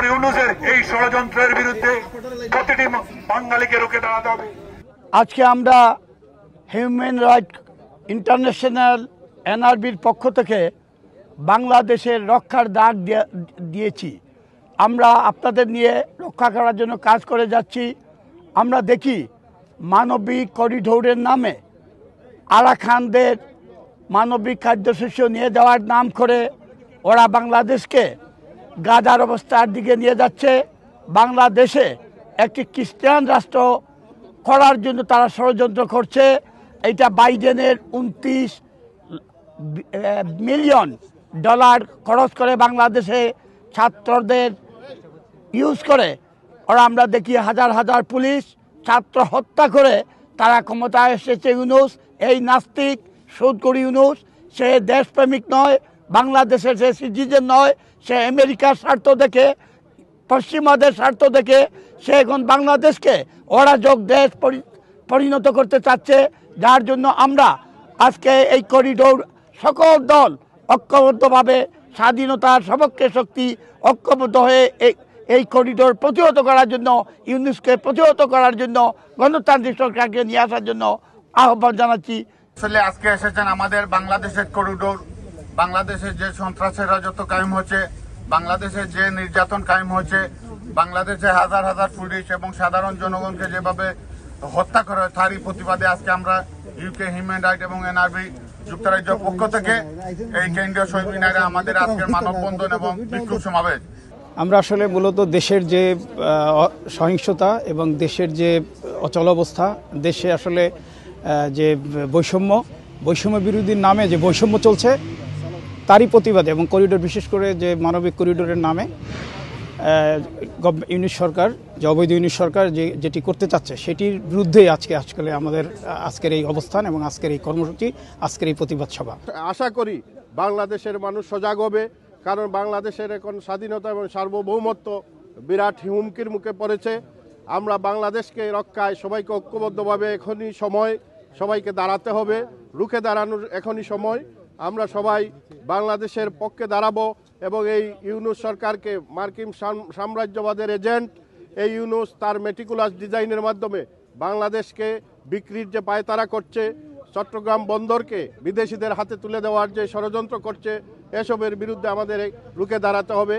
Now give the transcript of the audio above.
ইউনূসের এই ষড়যন্ত্রের বিরুদ্ধে প্রতিটি বাঙালিকে রুখে দাঁড়াতে হবে। আজকে আমরা হিউম্যান রাইট ইন্টারন্যাশনাল এনআরবির পক্ষ থেকে বাংলাদেশের রক্ষার ডাক দিয়েছি। আমরা আপনাদের নিয়ে রক্ষা করার জন্য কাজ করে যাচ্ছি। আমরা দেখি মানবিক করিডোরের নামে আরাকানদের মানবিক খাদ্যশস্য নিয়ে যাওয়ার নাম করে ওরা বাংলাদেশকে গাজার অবস্থার দিকে নিয়ে যাচ্ছে। বাংলাদেশে একটি খ্রিস্টান রাষ্ট্র করার জন্য তারা ষড়যন্ত্র করছে। এটা বাইডেনের 29 মিলিয়ন ডলার খরচ করে বাংলাদেশে ছাত্রদের ইউজ করে ওরা আমরা দেখি হাজার হাজার পুলিশ ছাত্র হত্যা করে তারা ক্ষমতায় এসেছে। ইউনূস এই নাস্তিক সুদখোর ইউনূস, সে দেশপ্রেমিক নয়, বাংলাদেশের সে সিটিজেন নয়, সে আমেরিকার স্বার্থ দেখে পশ্চিমাদের স্বার্থ দেখে সে এখন বাংলাদেশকে অরাজক দেশ পরিণত করতে চাচ্ছে। যার জন্য আমরা আজকে এই করিডোর সকল দল ঐক্যবদ্ধভাবে স্বাধীনতার সপক্ষে শক্তি ঐক্যবদ্ধ হয়ে এই করিডোর প্রতিহত করার জন্য, ইউনূসকে প্রতিহত করার জন্য, গণতান্ত্রিক সরকারকে নিয়ে আসার জন্য আহ্বান জানাচ্ছি। আসলে আজকে এসেছেন আমাদের বাংলাদেশের করিডোর, বাংলাদেশের যে সন্ত্রাসের রাজত্ব কায়েম হচ্ছে, বাংলাদেশের যে নির্যাতন কায়েম হচ্ছে, বাংলাদেশে হাজার হাজার পুলিশ এবং সাধারণ জনগণকে যেভাবে হত্যা করা হয় তারই প্রতিবাদে আজকে আমরা ইউকে হিউম্যান রাইট এবং এনআরবি যুক্তরাজ্যের পক্ষ থেকে এই কেন্দ্রীয় শহীদ মিনারে আমাদের আজকের মানববন্ধন এবং বিক্ষোভ সমাবেশ। আমরা আসলে মূলত দেশের যে সহিংসতা এবং দেশের যে অচলাবস্থা, দেশে আসলে যে বৈষম্য বিরোধীর নামে যে বৈষম্য চলছে তারই প্রতিবাদে এবং করিডোর বিশেষ করে যে মানবিক করিডোরের নামে ইউনূস সরকার, যে অবৈধ ইউনূস সরকার যেটি করতে চাচ্ছে সেটির বিরুদ্ধেই আজকে আমাদের আজকের এই অবস্থান এবং আজকের এই কর্মসূচি, আজকের এই প্রতিবাদ সভা। আশা করি বাংলাদেশের মানুষ সজাগ হবে, কারণ বাংলাদেশের এখন স্বাধীনতা এবং সার্বভৌমত্ব বিরাট হুমকির মুখে পড়েছে। আমরা বাংলাদেশকে রক্ষায় সবাইকে ঐক্যবদ্ধভাবে এখনই সময়, সবাইকে দাঁড়াতে হবে, রুখে দাঁড়ানোর এখনই সময়। আমরা সবাই বাংলাদেশের পক্ষে দাঁড়াবো এবং এই ইউনূস সরকারকে, মার্কিন সাম্রাজ্যবাদের এজেন্ট এই ইউনূস তার মেটিকুলাস ডিজাইনের মাধ্যমে বাংলাদেশকে বিক্রির যে পায়তারা করছে, চট্টগ্রাম বন্দরকে বিদেশিদের হাতে তুলে দেওয়ার যে ষড়যন্ত্র করছে, এসবের বিরুদ্ধে আমাদের রুখে দাঁড়াতে হবে।